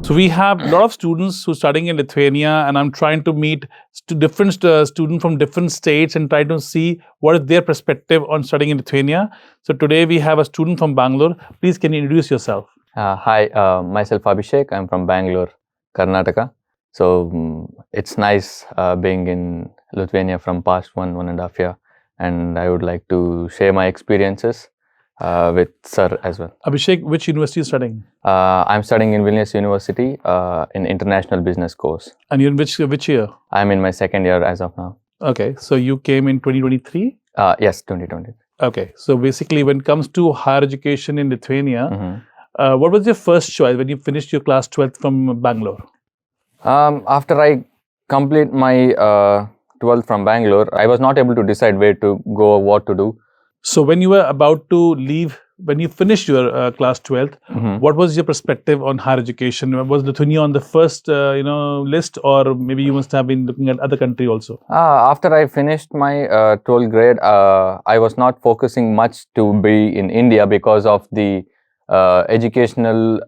So we have a lot of students who are studying in Lithuania, and I'm trying to meet different students from different states and try to see what is their perspective on studying in Lithuania. So today we have a student from Bangalore. Please, can you introduce yourself? Hi, myself Abhishek. I'm from Bangalore, Karnataka. So it's nice being in Lithuania from past one and a half year, and I would like to share my experiences with sir as well. Abhishek, which university are you studying? I'm studying in Vilnius University in international business course. And you're in which year? I'm in my second year as of now. Okay, so you came in 2023? Yes, 2020. Okay, so basically when it comes to higher education in Lithuania, what was your first choice when you finished your class 12th from Bangalore? After I complete my 12th from Bangalore, I was not able to decide where to go or what to do. So when you were about to leave, when you finished your class 12th, what was your perspective on higher education? Was Lithuania on the first list, or maybe you must have been looking at other country also? After I finished my 12th grade, I was not focusing much to be in India because of the educational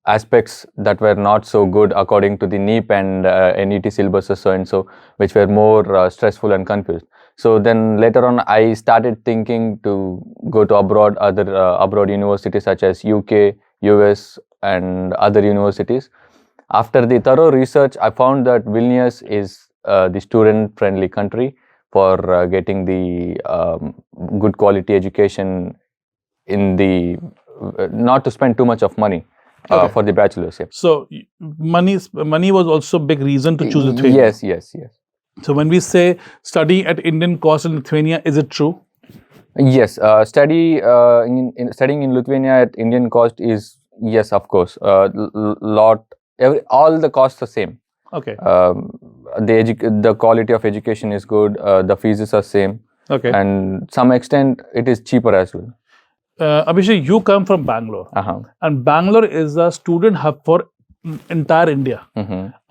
aspects that were not so good according to the NEEP and NET syllabuses so which were more stressful and confused. So then later on I started thinking to go to abroad, other abroad universities such as UK, US and other universities. After the thorough research, I found that Vilnius is the student friendly country for getting the good quality education in the not to spend too much of money. For the bachelor's. Yeah. So money was also a big reason to choose Lithuania. Yes. So when we say study at Indian cost in Lithuania, is it true? Yes, studying in Lithuania at Indian cost is, yes, of course. All the costs are same. Okay. The quality of education is good. The fees are same. Okay. And some extent it is cheaper as well. Abhishek, you come from Bangalore, and Bangalore is a student hub for entire India.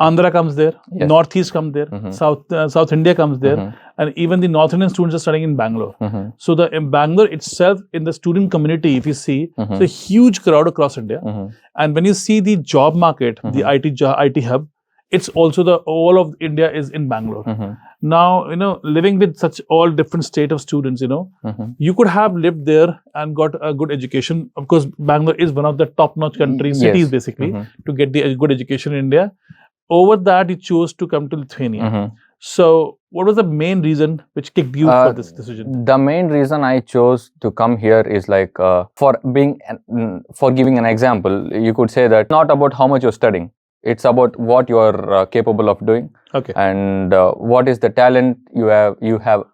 Andhra comes there, Northeast comes there, South India comes there, and even the North Indian students are studying in Bangalore. So in Bangalore itself, in the student community, if you see, it's a huge crowd across India. And when you see the job market, the IT hub, it's also all of India is in Bangalore. Now, living with such all different state of students, you could have lived there and got a good education. Of course, Bangalore is one of the top-notch cities basically to get the good education in India. Over that, you chose to come to Lithuania. So, what was the main reason which kicked you for this decision? The main reason I chose to come here is like for giving an example, you could say that not about how much you're studying. It's about what you are capable of doing, and what is the talent you have.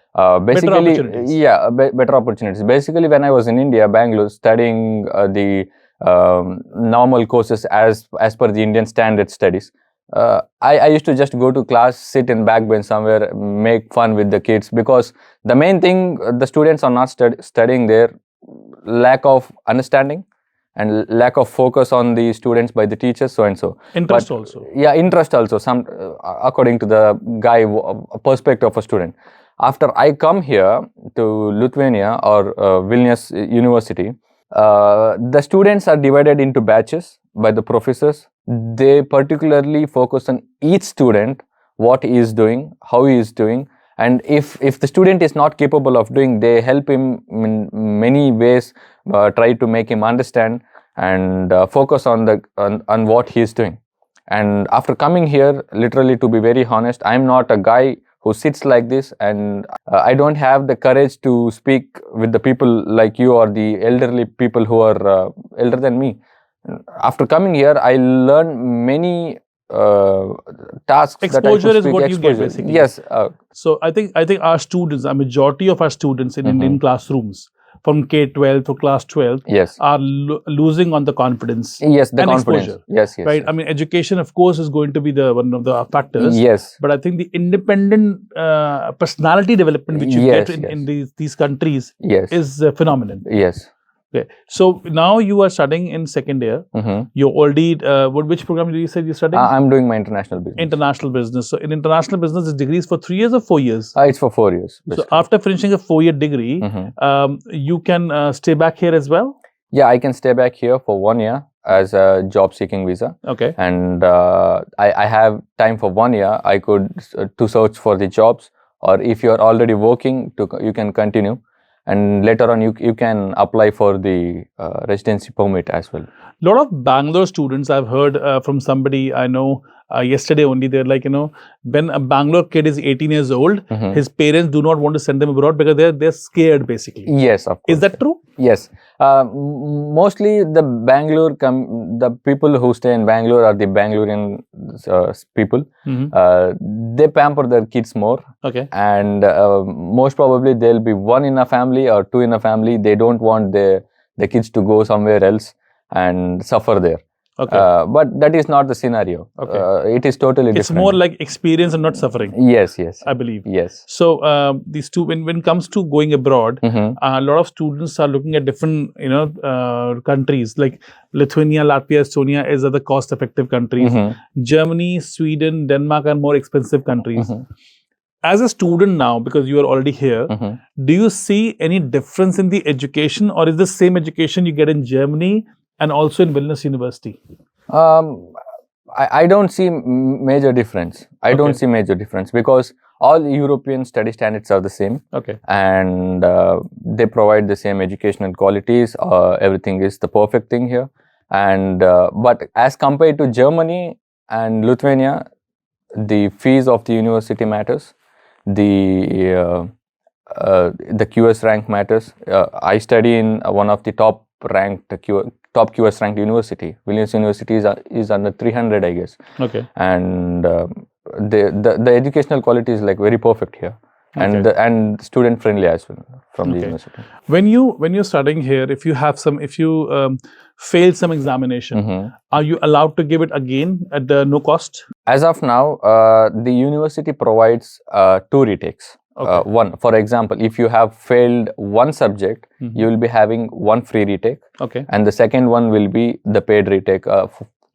Basically, better opportunities. Yeah, better opportunities. Basically, when I was in India, Bangalore, studying the normal courses as per the Indian standard studies, I used to just go to class, sit in backbench somewhere, make fun with the kids, because the main thing the students are not studying there, lack of understanding and lack of focus on the students by the teachers, so and so. Interest also. Yeah, interest also, some according to the perspective of a student. After I come here to Lithuania or Vilnius University, the students are divided into batches by the professors. They particularly focus on each student, what he is doing, how he is doing, and if the student is not capable of doing, they help him in many ways, try to make him understand and focus on what he is doing. And after coming here, literally, to be very honest, I'm not a guy who sits like this, and I don't have the courage to speak with the people like you or the elderly people who are elder than me. After coming here, I learned many tasks. Exposure is what you get basically. Yes. So I think our students, a majority of our students in Indian classrooms from K-12 to class 12 are losing on the confidence. Yes, the confidence. Exposure. Yes. Right. I mean, education, of course, is going to be one of the factors. Yes. But I think the independent personality development which you get in these countries is phenomenal. Yes. Okay. So now you are studying in second year. You already, which program did you say you're studying? I'm doing my international business. International business. So in international business, the degree is for 3 years or 4 years? It's for 4 years. Basically. So after finishing a 4-year degree, you can stay back here as well? Yeah, I can stay back here for 1 year as a job seeking visa. Okay. And I have time for 1 year. I could to search for the jobs, or if you are already working, you can continue, and later on you can apply for the residency permit as well. A lot of Bangalore students, I've heard from somebody I know yesterday only, they're like, when a Bangalore kid is 18 years old, his parents do not want to send them abroad because they're scared, basically. Yes, of course. Is that true? Yes. Mostly the people who stay in Bangalore are the Bangalorean people. They pamper their kids more. Okay. And most probably there'll be one in a family or two in a family. They don't want the kids to go somewhere else and suffer there. Okay. But that is not the scenario. Okay. It is totally different. It's more like experience and not suffering. Yes, yes. I believe. Yes. So these two, when it comes to going abroad, a lot of students are looking at different, countries like Lithuania, Latvia, Estonia is other cost-effective countries. Germany, Sweden, Denmark are more expensive countries. As a student now, because you are already here, do you see any difference in the education, or is the same education you get in Germany and also in Vilnius University? I don't see major difference. I don't see major difference because all European study standards are the same. Okay. And they provide the same educational qualities. Everything is the perfect thing here. And but as compared to Germany and Lithuania, the fees of the university matters. The QS rank matters. I study in one of the top QS ranked university. Vilnius University is under 300, I guess. Okay. And the educational quality is like very perfect here, and student friendly as well from the university. When you're studying here, if you fail some examination, are you allowed to give it again at no cost? As of now, the university provides 2 retakes. One, for example, if you have failed one subject, you will be having 1 free retake. Okay. And the second one will be the paid retake.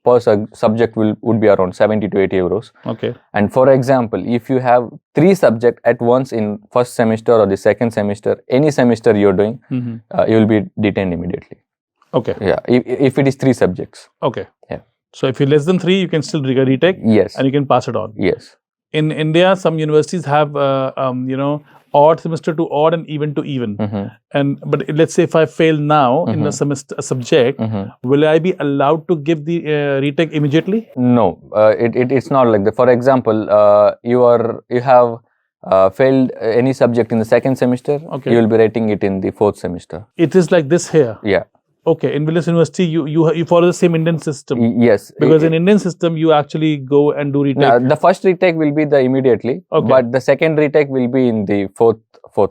Per subject would be around 70 to 80 euros. Okay. And for example, if you have 3 subjects at once in first semester or the second semester, any semester you're doing, you will be detained immediately. Okay. Yeah. If it is 3 subjects. Okay. Yeah. So if you're less than 3, you can still retake. Yes. And you can pass it on. Yes. In India, some universities have, odd semester to odd and even to even. But let's say if I fail now in a subject, will I be allowed to give the retake immediately? No, it's not like that. For example, you have failed any subject in the second semester. Okay. You will be rating it in the 4th semester. It is like this here. Yeah. Okay, in Vilnius University, you follow the same Indian system. Yes. Because in Indian system, you actually go and do retake. No, the first retake will be the immediately, but the second retake will be in the fourth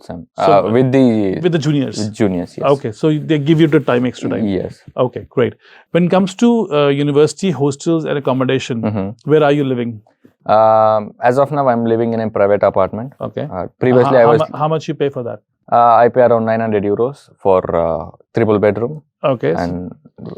sem with the juniors. With juniors, yes. Okay, so they give you the extra time. Yes. Okay, great. When it comes to university hostels and accommodation, where are you living? As of now, I'm living in a private apartment. Okay. Previously, how much you pay for that? I pay around 900 euros for triple bedroom. Okay. And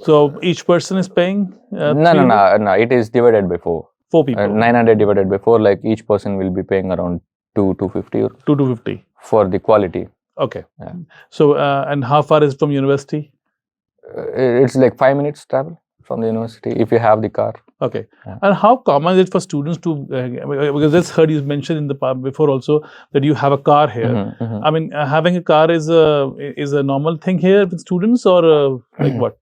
so each person is paying? No. It is divided by 4. 4 people. 900 divided by 4. Like each person will be paying around 250 euros. 250 for the quality. Okay. Yeah. So and how far is it from university? It's like 5 minutes travel from the university if you have the car. Okay. Yeah. And how common is it for students to, because I heard you mentioned in the past before also that you have a car here. I mean, having a car is a normal thing here with students, or like what?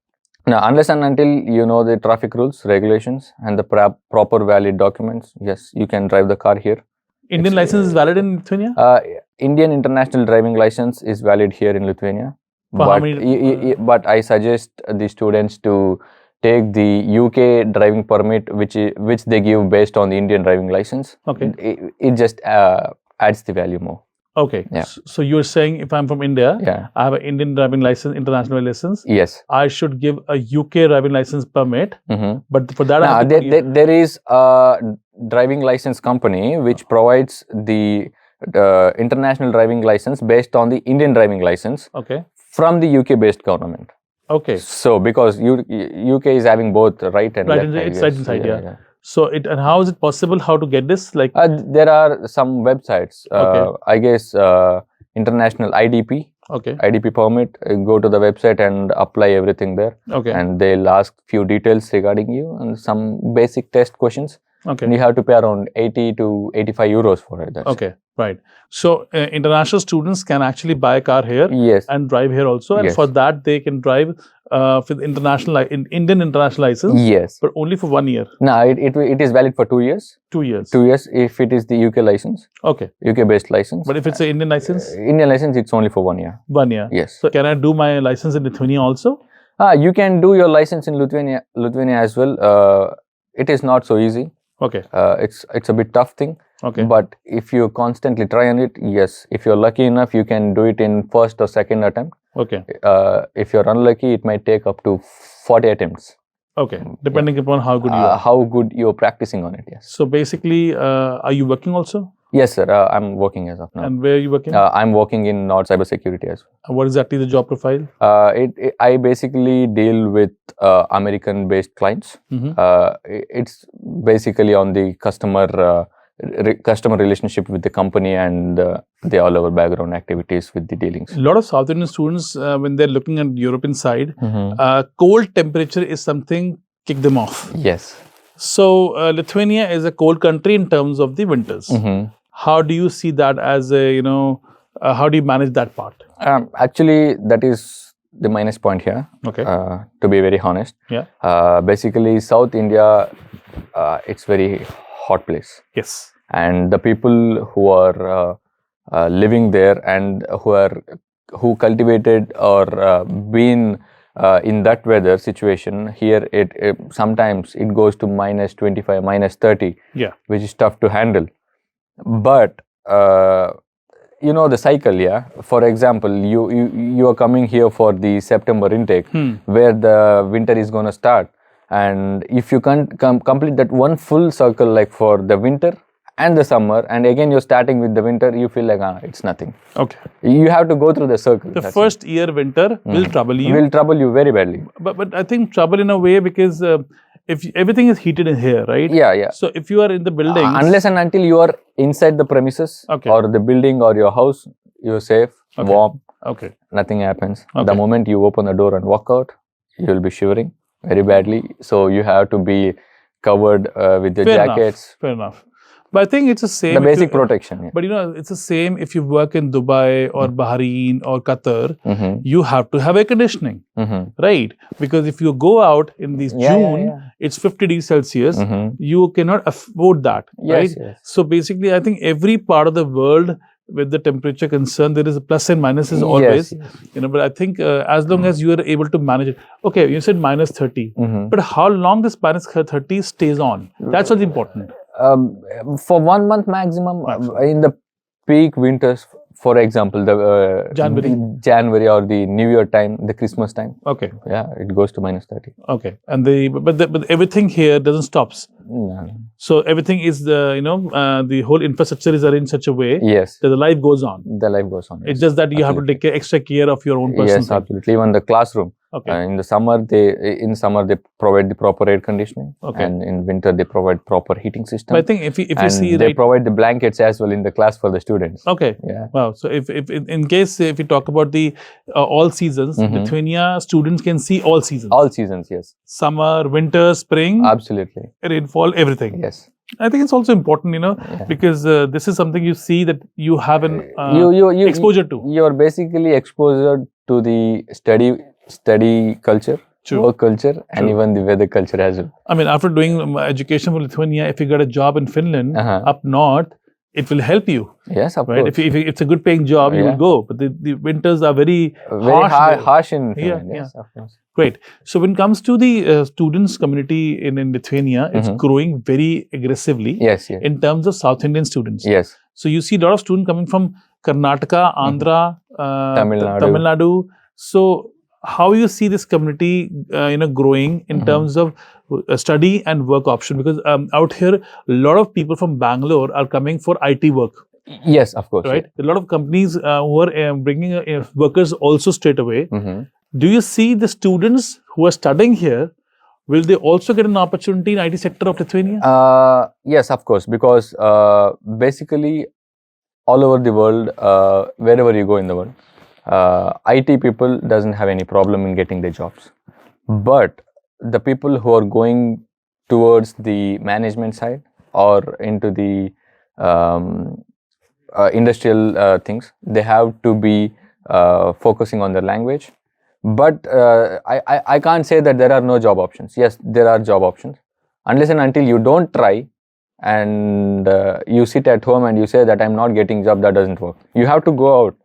No, unless and until you know the traffic rules, regulations, and the proper valid documents, yes, you can drive the car here. Indian license is valid in Lithuania? Indian international driving license is valid here in Lithuania. But I suggest the students to take the UK driving permit, which they give based on the Indian driving license. Okay. It just adds the value more. Okay. Yeah. So you're saying if I'm from India, I have an Indian driving license, international license. Yes. I should give a UK driving license permit. But for that, there is a driving license company which provides the international driving license based on the Indian driving license. Okay. From the UK based government. Okay. So because UK is having both right and left. It's right inside, yeah. So and how is it possible? How to get this? Like there are some websites. I guess International IDP. Okay. IDP permit, go to the website and apply everything there. Okay. And they'll ask few details regarding you and some basic test questions. Okay. And you have to pay around 80 to 85 euros for it. That's okay. Right. So international students can actually buy a car here Yes. and drive here also. And Yes. for that, they can drive with Indian international license, Yes. but only for 1 year. No, it is valid for 2 years. 2 years. 2 years if it is the UK license, Okay. UK based license. But if it's an Indian license? Indian license, it's only for 1 year. 1 year. Yes. So can I do my license in Lithuania also? You can do your license in Lithuania as well. It is not so easy. Okay. It's a bit tough thing. Okay. But if you constantly try on it, yes. If you're lucky enough, you can do it in first or second attempt. Okay. If you're unlucky, it might take up to 40 attempts. Okay. Depending upon how good you are. How good you're practicing on it, yes. So basically, are you working also? Yes, sir. I'm working as of now. And where are you working? I'm working in Nord Cybersecurity as well. What is exactly the job profile? I basically deal with American-based clients. It's basically on the customer relationship with the company and the all over background activities with the dealings. A lot of South Indian students, when they're looking at European side, cold temperature is something kick them off. Yes. So Lithuania is a cold country in terms of the winters. How do you see that as a, how do you manage that part? Actually, that is the minus point here. Okay. To be very honest. Yeah. Basically, South India, it's very hot place. Yes. And the people who are living there and who cultivated or been in that weather situation, here it sometimes it goes to minus 25, minus 30, yeah, which is tough to handle. But the cycle, yeah. For example, you are coming here for the September intake, where the winter is going to start. And if you can't complete that one full circle, like for the winter and the summer, and again you're starting with the winter, you feel like it's nothing. Okay. You have to go through the circle. The first year winter will trouble you. Will trouble you very badly. But I think trouble in a way because if everything is heated in here, right? Yeah. So if you are in the building, unless and until you are inside the premises or the building or your house, you're safe, warm. Okay. Nothing happens. The moment you open the door and walk out, you will be shivering very badly. So you have to be covered with the jackets. Fair enough. But I think it's the same. The basic protection. Yeah. But it's the same if you work in Dubai or Bahrain or Qatar, you have to have air conditioning, right? Because if you go out in this June, it's 50 degrees Celsius, you cannot afford that, right? Yes. So basically, I think every part of the world with the temperature concern, there is a plus and minuses always, but I think as long as you are able to manage it. Okay, you said minus 30, but how long this minus 30 stays on? That's what's important. For 1 month maximum. In the peak winters, for example, the January or the New Year time, the Christmas time. Okay. Yeah, it goes to minus 30. Okay, and but everything here doesn't stops. No. So everything is the whole infrastructure is arranged in such a way that the life goes on. The life goes on. It's just that you have to take extra care of your own person. Yes, absolutely. Even the classroom. Okay. In the summer, they provide the proper air conditioning, and in winter they provide proper heating system. But I think if you see, they provide the blankets as well in the class for the students. Okay. Yeah. Wow. So if in case if you talk about the all seasons, Lithuania students can see all seasons. All seasons, yes. Summer, winter, spring. Absolutely. Rainfall, everything. Yes. I think it's also important, because this is something you see that you have an exposure to. You are basically exposed to the study culture, work culture, and even the weather culture as well. I mean, after doing education for Lithuania, if you get a job in Finland up north, it will help you. Yes, of course. If it's a good paying job, you will go. But the winters are very harsh in Finland. Yes, of course. Great. So when it comes to the students community in Lithuania, it's growing very aggressively. Yes. In terms of South Indian students. Yes. So you see a lot of students coming from Karnataka, Andhra, Tamil Nadu. So how you see this community, growing in terms of study and work option? Because out here, a lot of people from Bangalore are coming for IT work. Yes, of course. Right. A lot of companies who are bringing workers also straight away. Do you see the students who are studying here, will they also get an opportunity in IT sector of Lithuania? Yes, of course, because basically all over the world, wherever you go in the world, IT people doesn't have any problem in getting their jobs. But the people who are going towards the management side or into the industrial things, they have to be focusing on their language. But I can't say that there are no job options. Yes, there are job options. Unless and until you don't try and you sit at home and you say that I'm not getting job, that doesn't work. You have to go out.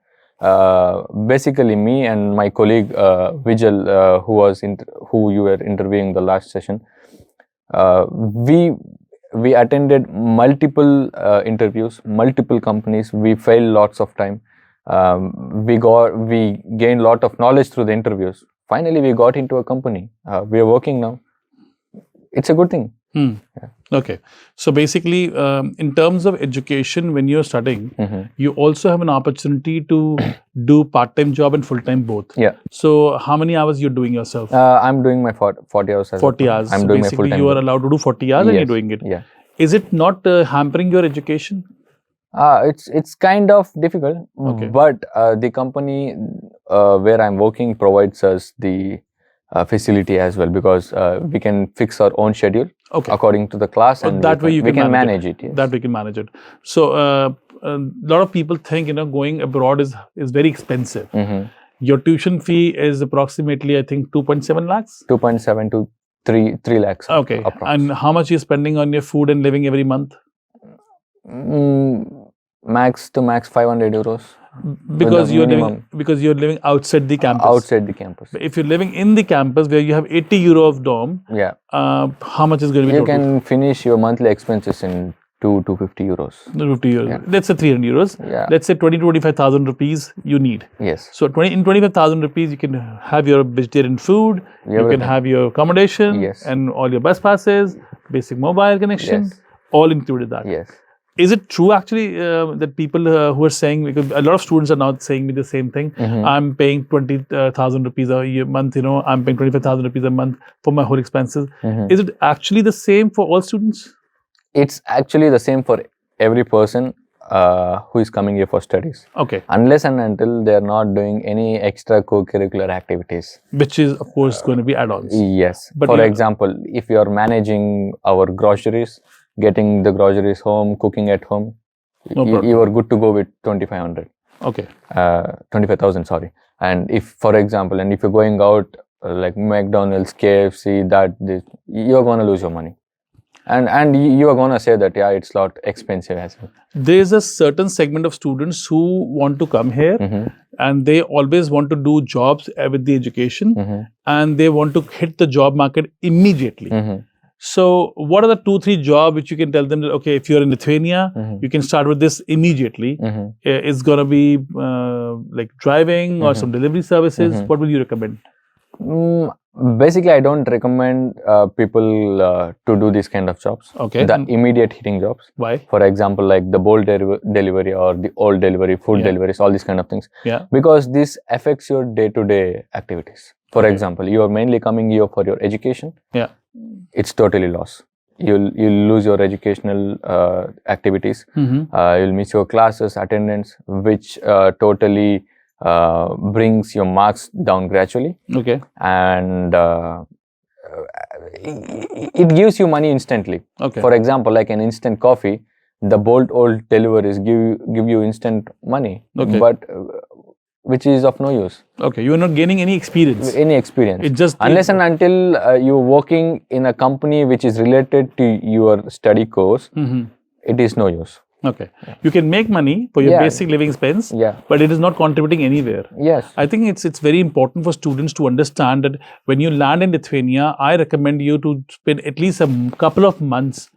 Basically, me and my colleague Vijay, who you were interviewing the last session, we attended multiple interviews, multiple companies. We failed lots of time. We gained lot of knowledge through the interviews. Finally, we got into a company. We are working now. It's a good thing. Yeah. Okay. So basically, in terms of education, when you're studying, you also have an opportunity to do part-time job and full-time both. Yeah. So how many hours you're doing yourself? I'm doing my 40 hours. 40 hours. I'm so doing basically my full-time. You are allowed to do 40 hours and you're doing it. Yeah. Is it not hampering your education? It's kind of difficult. Okay. But the company where I'm working provides us the facility as well, because we can fix our own schedule according to the class, and that way we can manage it. Yes. That we can manage it. So a lot of people think going abroad is very expensive. Your tuition fee is approximately, I think, 2.7 lakhs. 2.7 to 3 lakhs. Okay. Approx. And how much are you spending on your food and living every month? Max to max 500 euros. Because you're living outside the campus. Outside the campus. But if you're living in the campus where you have 80 euro of dorm, how much is going to be you total? can finish your monthly expenses in 250 euros. 250 euros. Yeah. Let's say 300 euros. Yeah. Let's say 20 to 25,000 rupees you need. Yes. So in 25,000 rupees, you can have your vegetarian food, you can have your accommodation, and all your bus passes, basic mobile connection, all included that. Yes. Is it true actually that people who are saying, because a lot of students are now saying me the same thing, I'm paying 20,000 rupees a month, I'm paying 25,000 rupees a month for my whole expenses. Is it actually the same for all students? It's actually the same for every person who is coming here for studies. Okay. Unless and until they are not doing any extra co-curricular activities. Which is, of course, going to be add-ons. Yes. But for example, if you are managing our groceries, getting the groceries home, cooking at home, you are good to go with 2,500. Okay. 25,000, sorry. And if, for example, if you're going out like McDonald's, KFC, you're going to lose your money. And you are going to say that, it's a lot expensive as well. There's a certain segment of students who want to come here and they always want to do jobs with the education and they want to hit the job market immediately. So what are the 2-3 jobs which you can tell them that, okay, if you're in Lithuania, you can start with this immediately. It's going to be like driving or some delivery services. What will you recommend? Basically, I don't recommend people to do these kind of jobs. Okay. The immediate hitting jobs. Why? For example, like the bold delivery or the old delivery, food deliveries, all these kind of things. Yeah. Because this affects your day-to-day activities. For example, you are mainly coming here for your education. Yeah. It's totally loss. You'll lose your educational activities. You'll miss your classes, attendance, which totally brings your marks down gradually. Okay. And it gives you money instantly. Okay. For example, like an instant coffee, the bold old deliveries give you instant money. Okay. But which is of no use. Okay, you are not gaining any experience. It just unless and until you're working in a company which is related to your study course, it is no use. Okay, you can make money for your basic living expense, but it is not contributing anywhere. Yes, I think it's very important for students to understand that when you land in Lithuania, I recommend you to spend at least a couple of months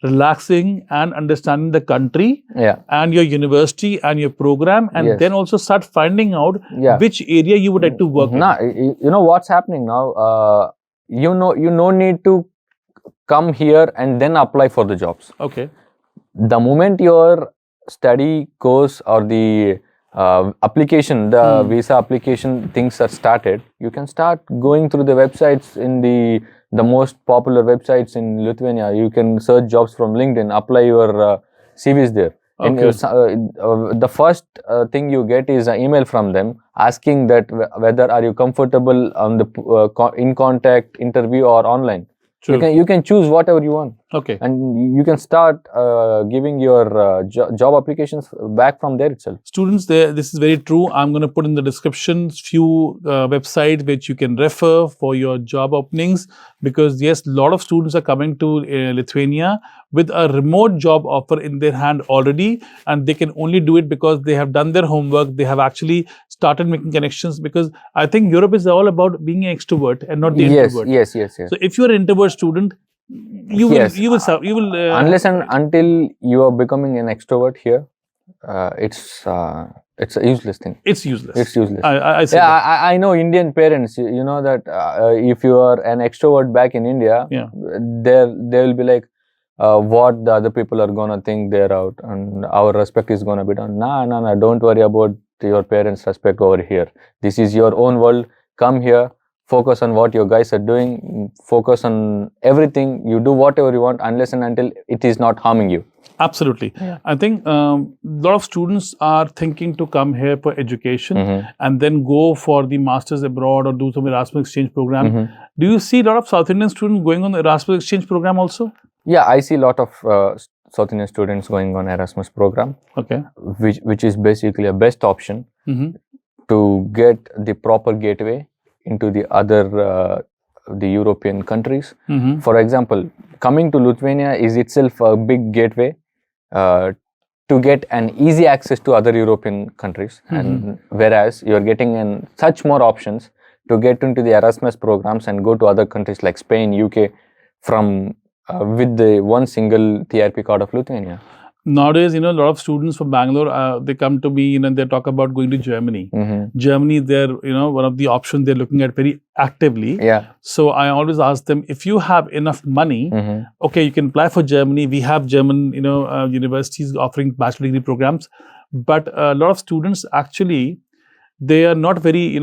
relaxing and understanding the country and your university and your program, and then also start finding out which area you would like to work in. You know what's happening now? You no need to come here and then apply for the jobs. Okay. The moment your study course or the application, the visa application things are started, you can start going through the websites in the most popular websites in Lithuania. You can search jobs from LinkedIn, apply your CVs there. Okay. And the first thing you get is an email from them asking that whether are you comfortable on the in contact interview or online. True. You can choose whatever you want. Okay. And you can start giving your job applications back from there itself. Students, this is very true. I'm going to put in the description few websites which you can refer for your job openings, because yes, a lot of students are coming to Lithuania with a remote job offer in their hand already, and they can only do it because they have done their homework. They have actually started making connections, because I think Europe is all about being an extrovert and not the introvert. Yes. So if you're an introvert student, you will unless and until you are becoming an extrovert here, it's a useless thing. It's useless. It's useless. I know Indian parents. You know that if you are an extrovert back in India, they will be like, what the other people are gonna think, they're out, and our respect is gonna be done. Nah. Don't worry about your parents' respect over here. This is your own world. Come here. Focus on what your guys are doing. Focus on everything. You do whatever you want, unless and until it is not harming you. Absolutely. I think a lot of students are thinking to come here for education and then go for the masters abroad or do some Erasmus exchange program. Do you see a lot of South Indian students going on the Erasmus exchange program also? Yeah, I see a lot of South Indian students going on Erasmus program. Okay. Which is basically a best option to get the proper gateway into the other the European countries. For example, coming to Lithuania is itself a big gateway to get an easy access to other European countries, and whereas you are getting such more options to get into the Erasmus programs and go to other countries like Spain, UK from with the one single TRP card of Lithuania. Nowadays, a lot of students from Bangalore, they come to me, they talk about going to Germany. Germany, they're, one of the options they're looking at very actively. Yeah. So I always ask them, if you have enough money, okay, you can apply for Germany. We have German, universities offering bachelor degree programs. But a lot of students actually, they are not very,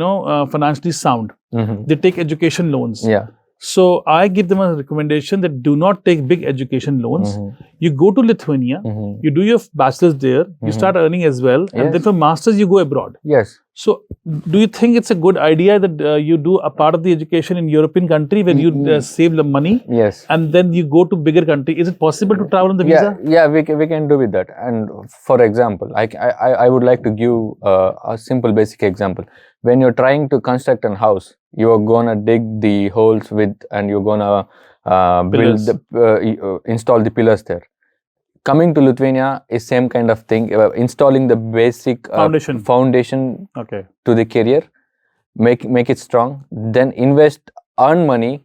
financially sound. They take education loans. Yeah. So I give them a recommendation that do not take big education loans. You go to Lithuania, you do your bachelor's there, you start earning as well, and then for masters you go abroad. Yes. So do you think it's a good idea that you do a part of the education in European country where you save the money? Yes. And then you go to bigger country? Is it possible to travel on the visa? Yeah, we can do with that. And for example, I would like to give a simple basic example. When you're trying to construct a house, you are gonna dig the holes and you're gonna install the pillars there. Coming to Lithuania is same kind of thing. Installing the basic foundation to the career, make it strong. Then invest, earn money,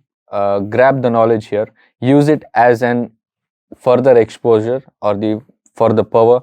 grab the knowledge here, use it as an further exposure or for the power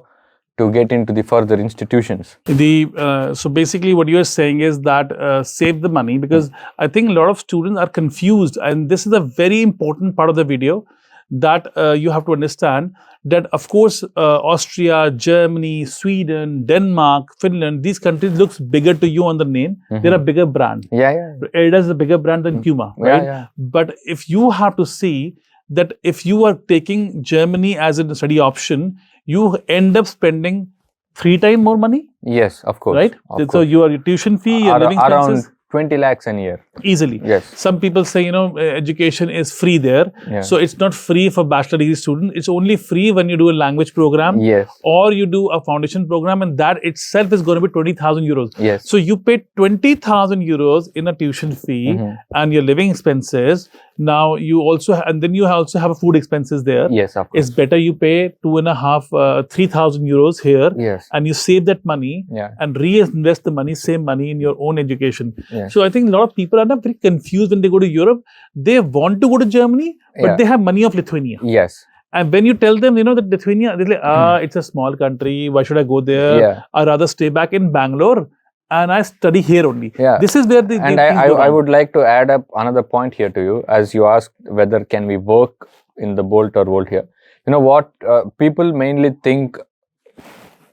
to get into the further institutions. So basically what you're saying is that save the money, because I think a lot of students are confused, and this is a very important part of the video, that you have to understand that of course Austria, Germany, Sweden, Denmark, Finland, these countries looks bigger to you on the name. They're a bigger brand. It is a bigger brand than Puma, right? But if you have to see that if you are taking Germany as a study option, you end up spending 3 times more money. Yes, of course. Right? So your tuition fee, your living expenses. Around 20 lakhs a year. Easily. Yes. Some people say, education is free there. So it's not free for bachelor degree students. It's only free when you do a language program. Yes. Or you do a foundation program, and that itself is going to be 20,000 euros. Yes. So you pay 20,000 euros in a tuition fee and your living expenses. Now you also and then you also have food expenses there. Yes, of course. It's better you pay 3,000 euros here. Yes. And you save that money and reinvest the same money in your own education. So I think a lot of people are not very confused when they go to Europe. They want to go to Germany, but they have money of Lithuania. Yes. And when you tell them, that Lithuania, they're like, it's a small country. Why should I go there? I'd rather stay back in Bangalore and I study here only. This is where I would like to add up another point here to you, as you asked whether can we work in the Bolt or Volt here. You know what? People mainly think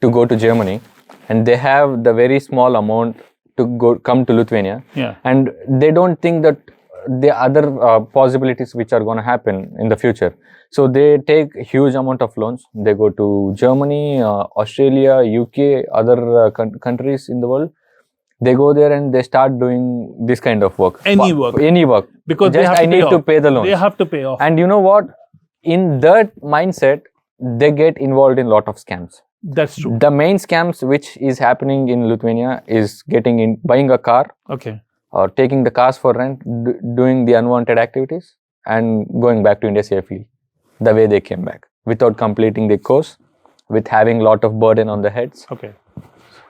to go to Germany, and they have the very small amount to come to Lithuania, and they don't think that the other possibilities which are going to happen in the future. So they take huge amount of loans. They go to Germany, Australia, UK, other countries in the world, they go there and they start doing this kind of work. Any work. Because just I need to pay the loans. They have to pay off. And you know what? In that mindset, they get involved in a lot of scams. That's true. The main scams which is happening in Lithuania is buying a car, or taking the cars for rent, doing the unwanted activities, and going back to India safely, the way they came back, without completing the course, with having a lot of burden on their heads.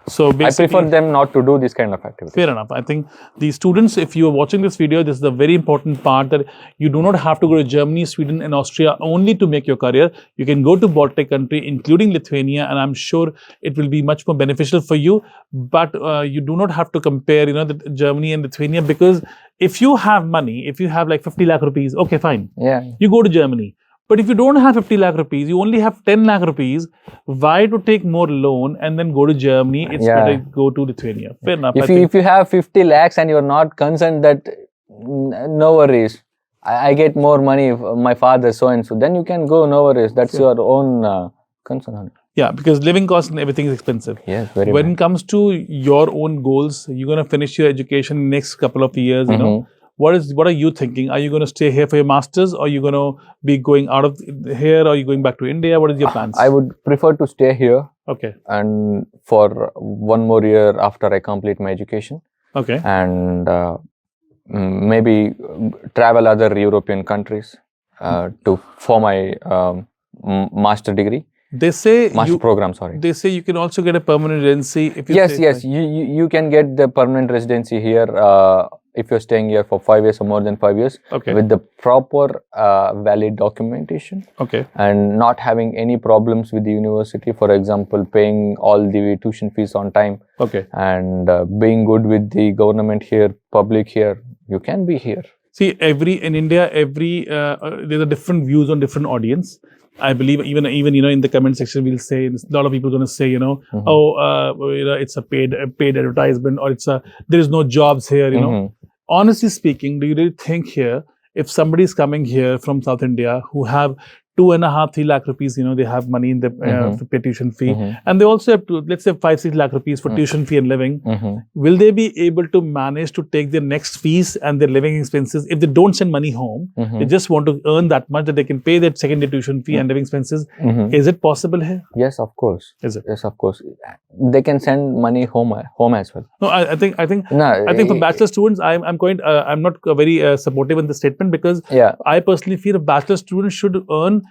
So basically, I prefer them not to do this kind of activity. Fair enough. I think the students, if you are watching this video, this is the very important part, that you do not have to go to Germany, Sweden and Austria only to make your career. You can go to Baltic country, including Lithuania, and I'm sure it will be much more beneficial for you. But you do not have to compare, the Germany and Lithuania, because if you have money, if you have like 50 lakh rupees, okay, fine. Yeah. You go to Germany. But if you don't have 50 lakh rupees, you only have 10 lakh rupees, why to take more loan and then go to Germany? It's better to go to Lithuania. Fair enough. If you have 50 lakhs and you're not concerned that, no worries, I get more money if my father so and so, then you can go, no worries. That's your own concern. Yeah, because living costs and everything is expensive. Yes, very When it comes to your own goals, you're going to finish your education in the next couple of years, What are you thinking? Are you going to stay here for your masters, or are you going to be going out of here, or are you going back to India? What is your plans? I would prefer to stay here. Okay. And for one more year after I complete my education. Okay. And maybe travel other European countries for my master degree. They say master program. Sorry. They say you can also get a permanent residency if you. Yes. You can get the permanent residency here. If you're staying here for 5 years or more than 5 years, with the proper valid documentation, and not having any problems with the university, for example, paying all the tuition fees on time, and being good with the government here, public here, you can be here. See, in India, there's a different views on different audience. I believe even in the comment section, we'll say, a lot of people are going to say, it's a paid advertisement, or there is no jobs here, Honestly speaking, do you really think here, if somebody is coming here from South India who have 2.5-3 lakh rupees, they have money in the pay tuition fee, and they also have to, let's say 5-6 lakh rupees for tuition fee and living, will they be able to manage to take their next fees and their living expenses if they don't send money home? They just want to earn that much that they can pay their second day tuition fee and living expenses. Is it possible here? Yes, of course. Is it? Yes, of course. They can send money home as well. No, I think for bachelor students, I'm not very supportive in this statement, because I personally feel a bachelor student should earn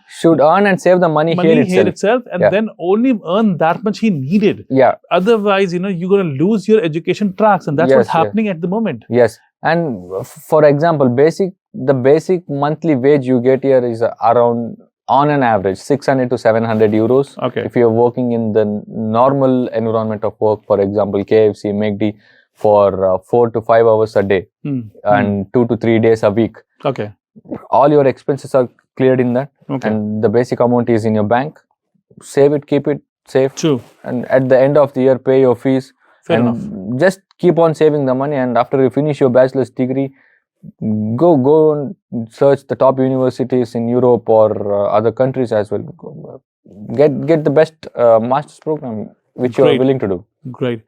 and save the money here itself, and then only earn that much he needed. Otherwise, you're going to lose your education tracks, and that's what's happening at the moment. Yes. And for example, the basic monthly wage you get here is around, on an average, 600 to 700 euros. If you're working in the normal environment of work, for example, KFC, McD, for 4 to 5 hours a day, and 2 to 3 days a week. All your expenses are cleared in that, and the basic amount is in your bank. Save it, keep it safe. True. And at the end of the year, pay your fees. Fair enough. Just keep on saving the money, and after you finish your bachelor's degree, go and search the top universities in Europe or other countries as well. Get the best master's program which you are willing to do. Great.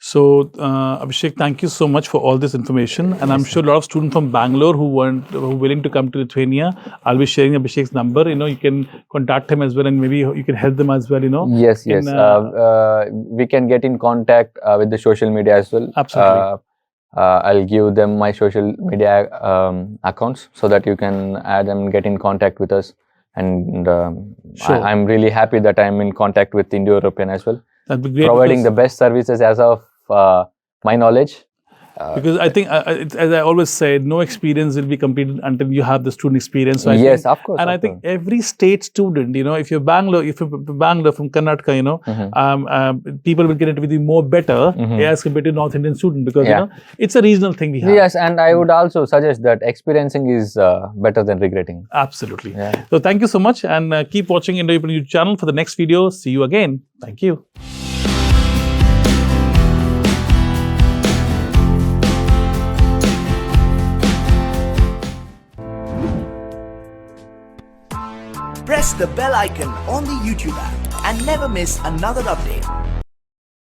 So, Abhishek, thank you so much for all this information. And I'm sure a lot of students from Bangalore who are willing to come to Lithuania, I'll be sharing Abhishek's number. You can contact him as well, and maybe you can help them as well. Yes. We can get in contact with the social media as well. Absolutely. I'll give them my social media accounts so that you can add them and get in contact with us. And I'm really happy that I'm in contact with Indo-European as well. That'd be great. Providing the best services as of my knowledge. Because I think, as I always say, no experience will be completed until you have the student experience. So of course. And I think every state student, if you're Bangalore from Karnataka, people will get it with you more better as compared to North Indian student, because it's a regional thing we have. Yes, and I would also suggest that experiencing is better than regretting. Absolutely. So thank you so much, and keep watching Indo-European YouTube channel for the next video. See you again. Thank you. Press the bell icon on the YouTube app and never miss another update.